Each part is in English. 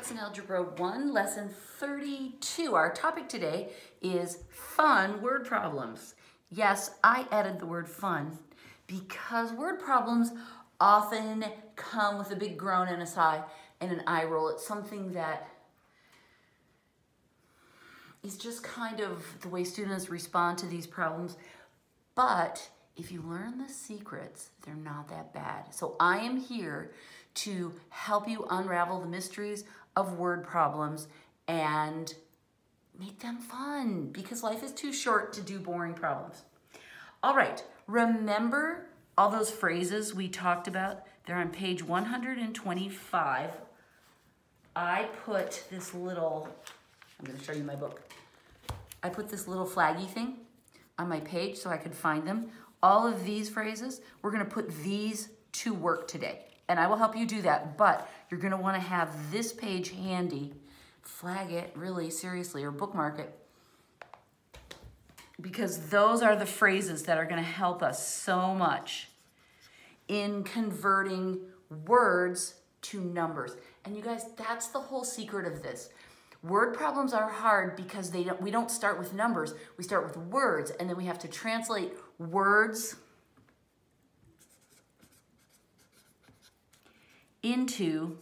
Jackson Algebra 1, Lesson 32. Our topic today is fun word problems. Yes, I added the word fun because word problems often come with a big groan and a sigh and an eye roll. It's something that is just kind of the way students respond to these problems. But if you learn the secrets, they're not that bad. So I am here to help you unravel the mysteries of word problems and make them fun because life is too short to do boring problems. All right, remember all those phrases we talked about? They're on page 125. I put this little, I'm going to show you my book. I put this little flaggy thing on my page so I could find them. All of these phrases, we're going to put these to work today. And I will help you do that, but you're going to want to have this page handy. Flag it really seriously or bookmark it, because those are the phrases that are going to help us so much in converting words to numbers. And you guys, that's the whole secret of this. Word problems are hard because we don't start with numbers, we start with words, and then we have to translate words into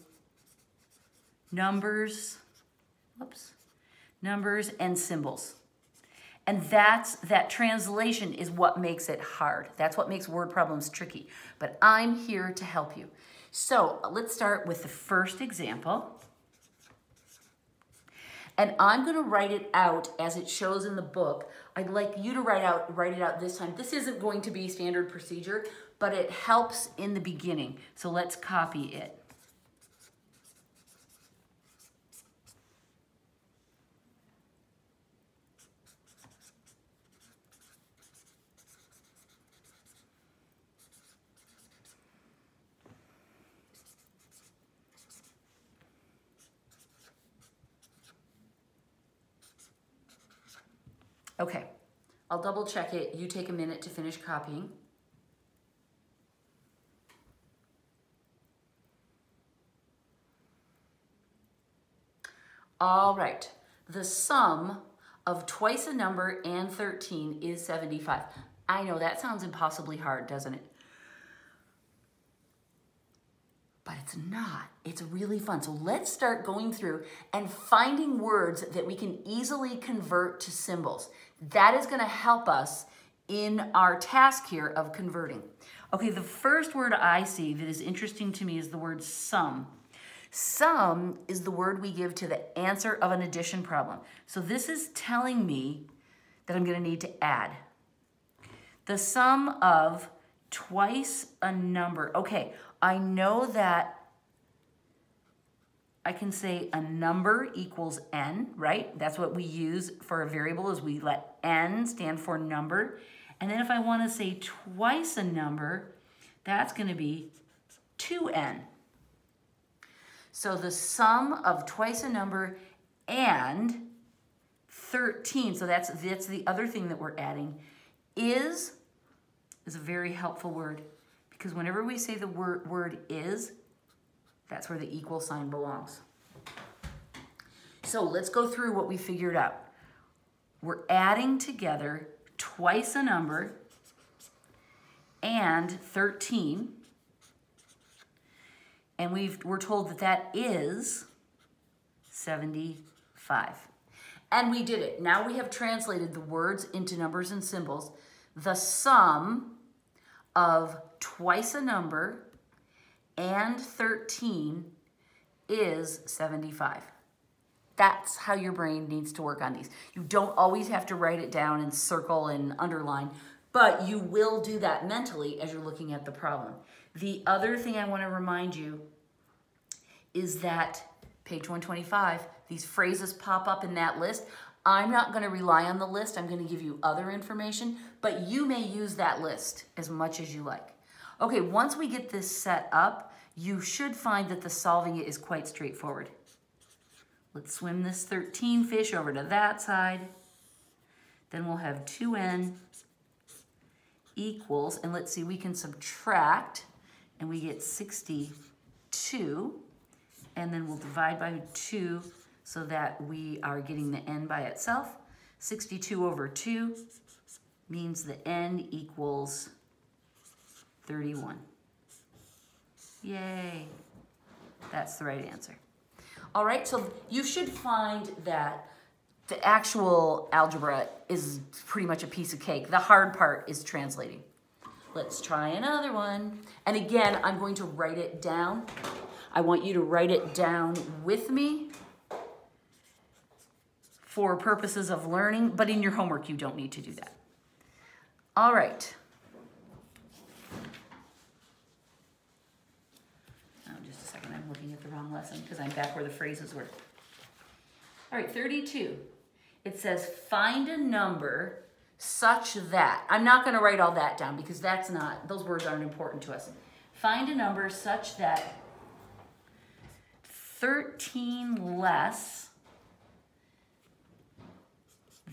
numbers, numbers and symbols. And that translation is what makes it hard. That's what makes word problems tricky. But I'm here to help you. So let's start with the first example. And I'm going to write it out as it shows in the book. I'd like you to write it out this time. This isn't going to be standard procedure, but it helps in the beginning. So let's copy it. Okay, I'll double check it. You take a minute to finish copying. All right, the sum of twice a number and 13 is 75. I know that sounds impossibly hard, doesn't it? But it's not. It's really fun. So let's start going through and finding words that we can easily convert to symbols. That is going to help us in our task here of converting. Okay, the first word I see that is interesting to me is the word sum. Sum is the word we give to the answer of an addition problem. So this is telling me that I'm going to need to add. The sum of twice a number. Okay, I know that I can say a number equals n, right? That's what we use for a variable, is we let n stand for number. And then if I want to say twice a number, that's going to be 2n. So the sum of twice a number and 13, so that's the other thing that we're adding, is a very helpful word, because whenever we say the word is, that's where the equal sign belongs. So let's go through what we figured out. We're adding together twice a number and 13, and we're told that that is 75. And we did it. Now we have translated the words into numbers and symbols. The sum of twice a number and 13 is 75. That's how your brain needs to work on these. You don't always have to write it down and circle and underline, but you will do that mentally as you're looking at the problem. The other thing I want to remind you is that page 125, these phrases pop up in that list. I'm not going to rely on the list. I'm going to give you other information, but you may use that list as much as you like. Okay, once we get this set up, you should find that the solving it is quite straightforward. Let's swim this 13 fish over to that side. Then we'll have 2n equals, and let's see, we can subtract, and we get 62. and then we'll divide by 2 so that we are getting the n by itself. 62 over 2 means the n equals 31. Yay! That's the right answer. All right, so you should find that the actual algebra is pretty much a piece of cake. The hard part is translating. Let's try another one. And again, I'm going to write it down. I want you to write it down with me for purposes of learning, but in your homework, you don't need to do that. All right. Oh, just a second, I'm looking at the wrong lesson because I'm back where the phrases were. All right, 32. It says, find a number such that, I'm not gonna write all that down because that's not, those words aren't important to us. Find a number such that 13 less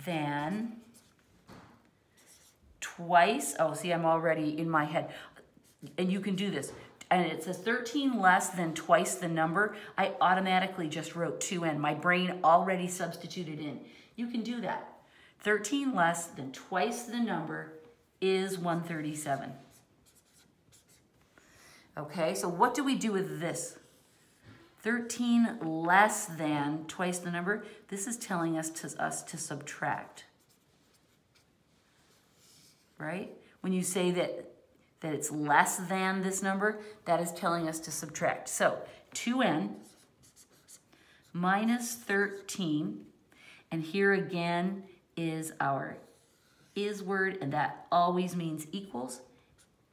than twice, oh, see, I'm already in my head. And you can do this. And it says 13 less than twice the number. I automatically just wrote 2n. My brain already substituted in. You can do that. 13 less than twice the number is 137. Okay, so what do we do with this? 13 less than twice the number. This is telling us to subtract. Right? When you say that it's less than this number, that is telling us to subtract. So 2n minus 13, and here again is our is word, and that always means equals,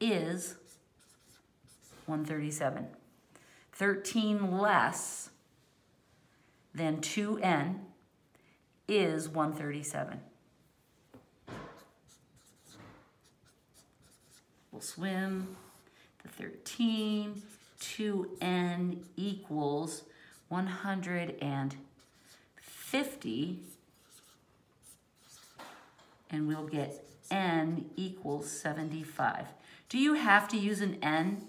is 137. 13 less than 2n is 137. We'll swim the 13, 2n equals 150, and we'll get n equals 75. Do you have to use an n?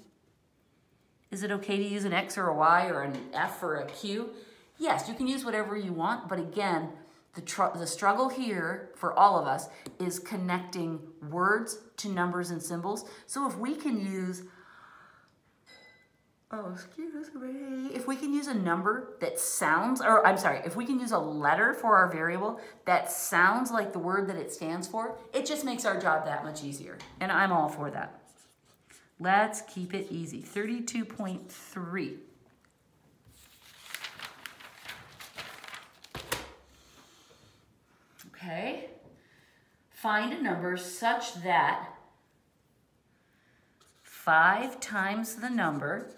Is it okay to use an X or a Y or an F or a Q? Yes, you can use whatever you want, but again, the struggle here for all of us is connecting words to numbers and symbols. So if we can use, if we can use a number that sounds, or I'm sorry, if we can use a letter for our variable that sounds like the word that it stands for, it just makes our job that much easier. And I'm all for that. Let's keep it easy. 32.3. Okay. Find a number such that 5 times the number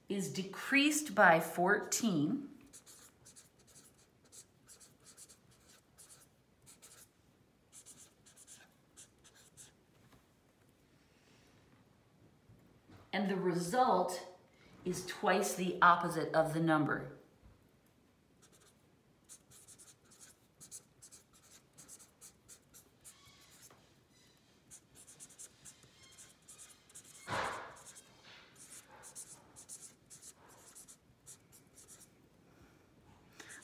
is decreased by 14 and the result is twice the opposite of the number.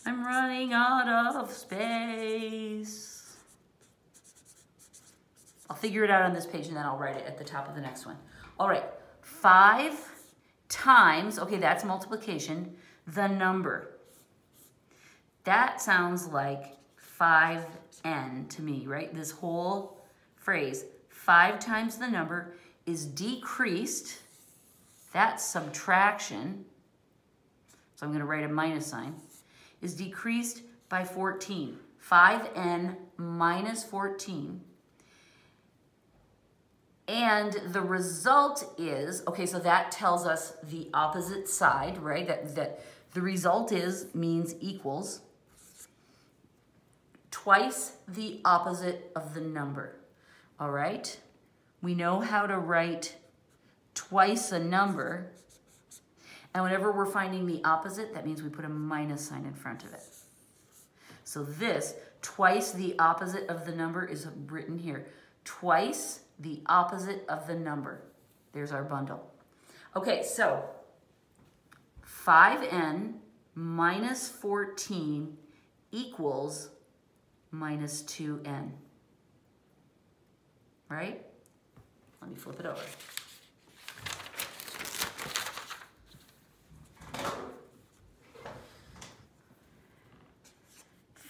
I'm running out of space. I'll figure it out on this page and then I'll write it at the top of the next one. All right, 5 times, okay, that's multiplication, the number. That sounds like 5n to me, right? This whole phrase, 5 times the number is decreased. That's subtraction. So I'm going to write a minus sign. Is decreased by 14. 5n minus 14. And the result is, okay, so that tells us the opposite side, right? That the result means equals twice the opposite of the number, all right? We know how to write twice a number, and whenever we're finding the opposite, that means we put a minus sign in front of it. So this, twice the opposite of the number, is written here. Twice the opposite of the number. There's our bundle. Okay, so 5n minus 14 equals minus 2n. Right? Let me flip it over.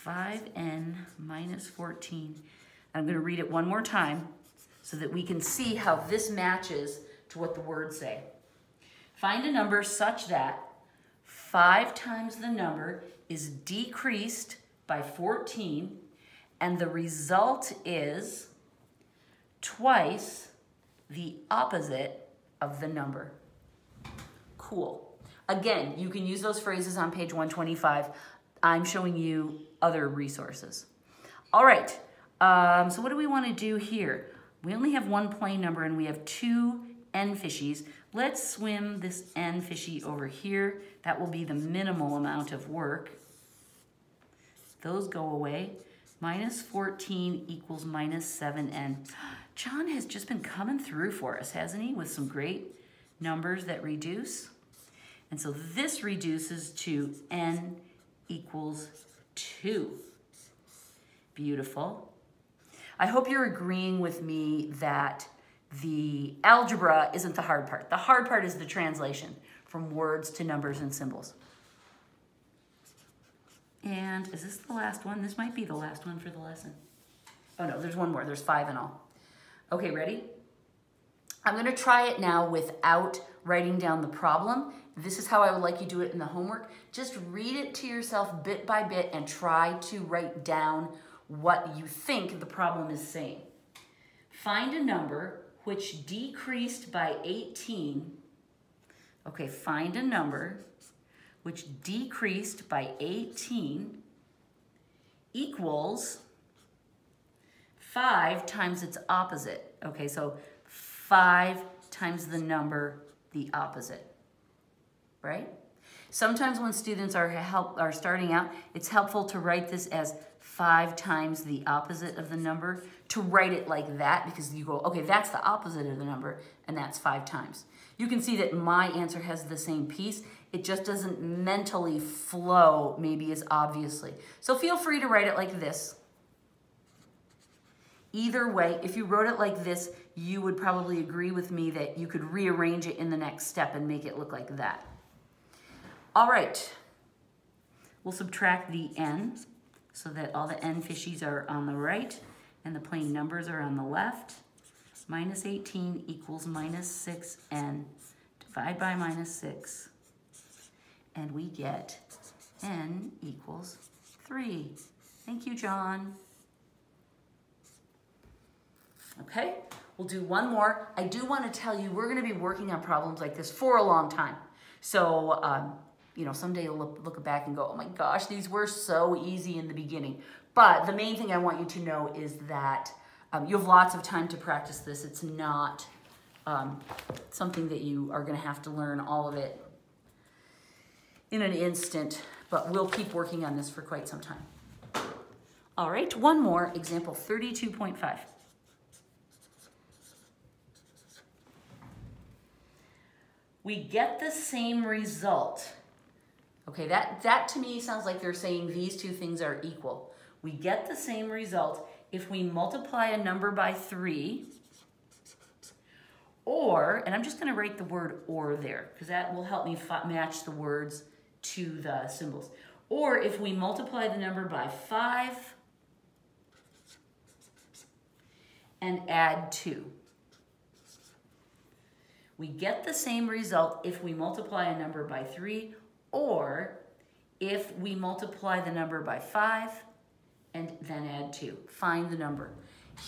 (5n minus 14). I'm going to read it one more time so that we can see how this matches to what the words say. Find a number such that 5 times the number is decreased by 14, and the result is twice the opposite of the number. Cool. Again, you can use those phrases on page 125. I'm showing you other resources. All right, so what do we want to do here? We only have one plain number and we have 2 n fishies. Let's swim this n fishy over here. That will be the minimal amount of work. Those go away. Minus 14 equals minus 7n. John has just been coming through for us, hasn't he? With some great numbers that reduce. And so this reduces to n equals 2. Beautiful. I hope you're agreeing with me that the algebra isn't the hard part. The hard part is the translation from words to numbers and symbols. And is this the last one? This might be the last one for the lesson. Oh no, there's one more. There's 5 in all. Okay, ready? I'm going to try it now without writing down the problem. This is how I would like you to do it in the homework. Just read it to yourself bit by bit and try to write down what you think the problem is saying. Find a number which decreased by 18. Okay, find a number which decreased by 18 equals 5 times its opposite. Okay, so 5 times the number, the opposite, right? Sometimes when students are starting out, it's helpful to write this as 5 times the opposite of the number, to write it like that, because you go, okay, that's the opposite of the number, and that's 5 times. You can see that my answer has the same piece. It just doesn't mentally flow maybe as obviously. So feel free to write it like this. Either way, if you wrote it like this, you would probably agree with me that you could rearrange it in the next step and make it look like that. All right, we'll subtract the n so that all the n fishies are on the right and the plain numbers are on the left. Minus 18 equals minus 6n. Divide by minus 6. And we get n equals 3. Thank you, John. Okay, we'll do one more. I do want to tell you, we're going to be working on problems like this for a long time. So, you know, someday you'll look back and go, oh my gosh, these were so easy in the beginning. But the main thing I want you to know is that you have lots of time to practice this. It's not something that you are going to have to learn all of it in an instant, but we'll keep working on this for quite some time. All right, one more, example 32.5. We get the same result. Okay, that to me sounds like they're saying these two things are equal. We get the same result if we multiply a number by 3, or, and I'm just going to write the word or there, because that will help me match the words to the symbols. Or if we multiply the number by 5 and add 2. We get the same result if we multiply a number by 3, or if we multiply the number by 5 and then add 2. Find the number.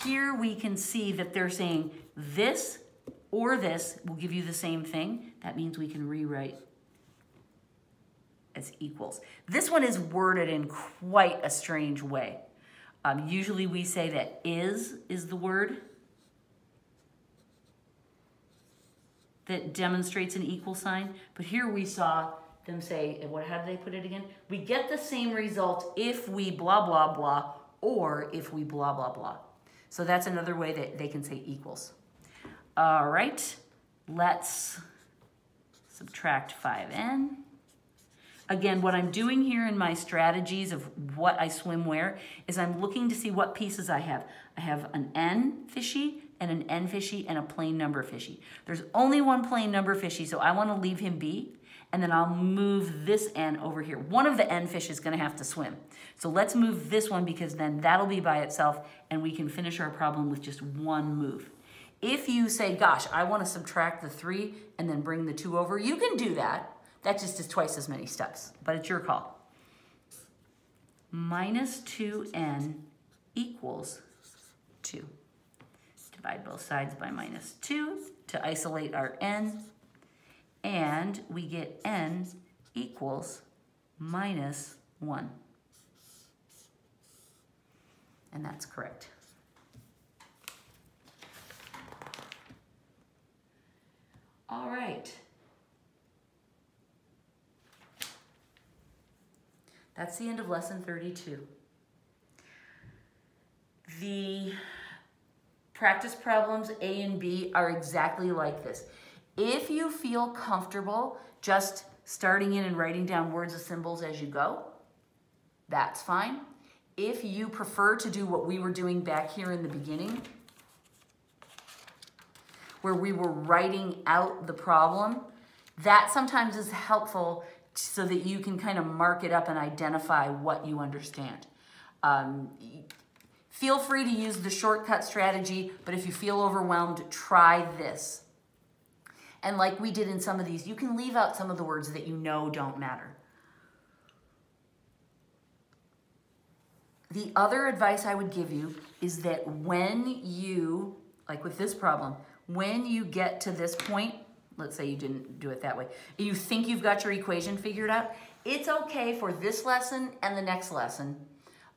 Here we can see that they're saying this or this will give you the same thing. That means we can rewrite as equals. This one is worded in quite a strange way. Usually we say that is the word that demonstrates an equal sign, but here we saw them say, how did they put it again? We get the same result if we blah, blah, blah, or if we blah, blah, blah. So that's another way that they can say equals. All right, let's subtract 5n. Again, what I'm doing here in my strategies of what I swim where is I'm looking to see what pieces I have. I have an n fishy and an n fishy and a plain number fishy. There's only one plain number fishy, so I want to leave him be, and then I'll move this n over here. One of the n fish is going to have to swim. So let's move this one because then that'll be by itself and we can finish our problem with just one move. If you say, gosh, I want to subtract the 3 and then bring the 2 over, you can do that. That just is twice as many steps, but it's your call. Minus 2n equals 2. Divide both sides by minus 2 to isolate our n, and we get n equals minus 1. And that's correct. All right. That's the end of lesson 32. The practice problems A and B are exactly like this. If you feel comfortable just starting in and writing down words and symbols as you go, that's fine. If you prefer to do what we were doing back here in the beginning, where we were writing out the problem, that sometimes is helpful so that you can kind of mark it up and identify what you understand. Feel free to use the shortcut strategy, but if you feel overwhelmed, try this. And like we did in some of these, you can leave out some of the words that you know don't matter. The other advice I would give you is that when you, like with this problem, when you get to this point, let's say you didn't do it that way, you think you've got your equation figured out, it's okay for this lesson and the next lesson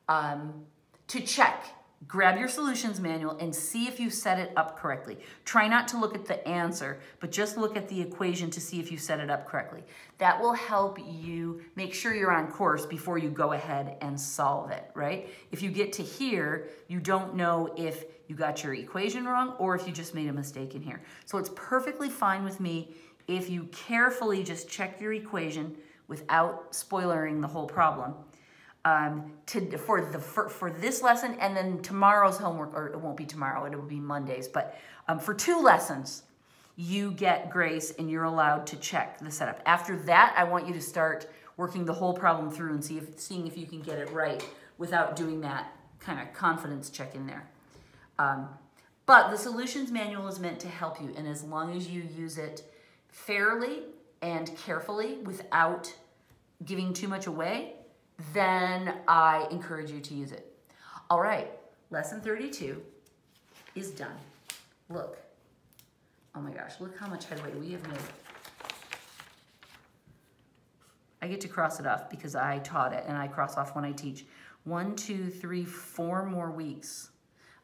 to check. Grab your solutions manual and see if you set it up correctly. Try not to look at the answer, but just look at the equation to see if you set it up correctly. That will help you make sure you're on course before you go ahead and solve it, right? If you get to here, you don't know if you got your equation wrong or if you just made a mistake in here. So it's perfectly fine with me if you carefully just check your equation without spoilering the whole problem. For this lesson and then tomorrow's homework, or it won't be tomorrow, it will be Mondays, but for 2 lessons, you get grace and you're allowed to check the setup. After that, I want you to start working the whole problem through and seeing if you can get it right without doing that kind of confidence check in there. But the solutions manual is meant to help you, and as long as you use it fairly and carefully without giving too much away, then I encourage you to use it. All right, lesson 32 is done. Look, oh my gosh, look how much headway we have made. I get to cross it off because I taught it and I cross off when I teach. 1, 2, 3, 4 more weeks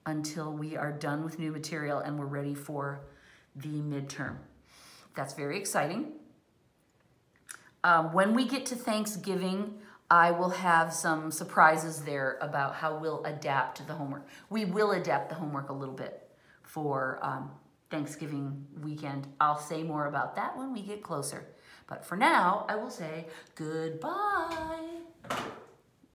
until we are done with new material and we're ready for the midterm. That's very exciting. When we get to Thanksgiving, I will have some surprises there about how we'll adapt the homework. We will adapt the homework a little bit for Thanksgiving weekend. I'll say more about that when we get closer. But for now, I will say goodbye.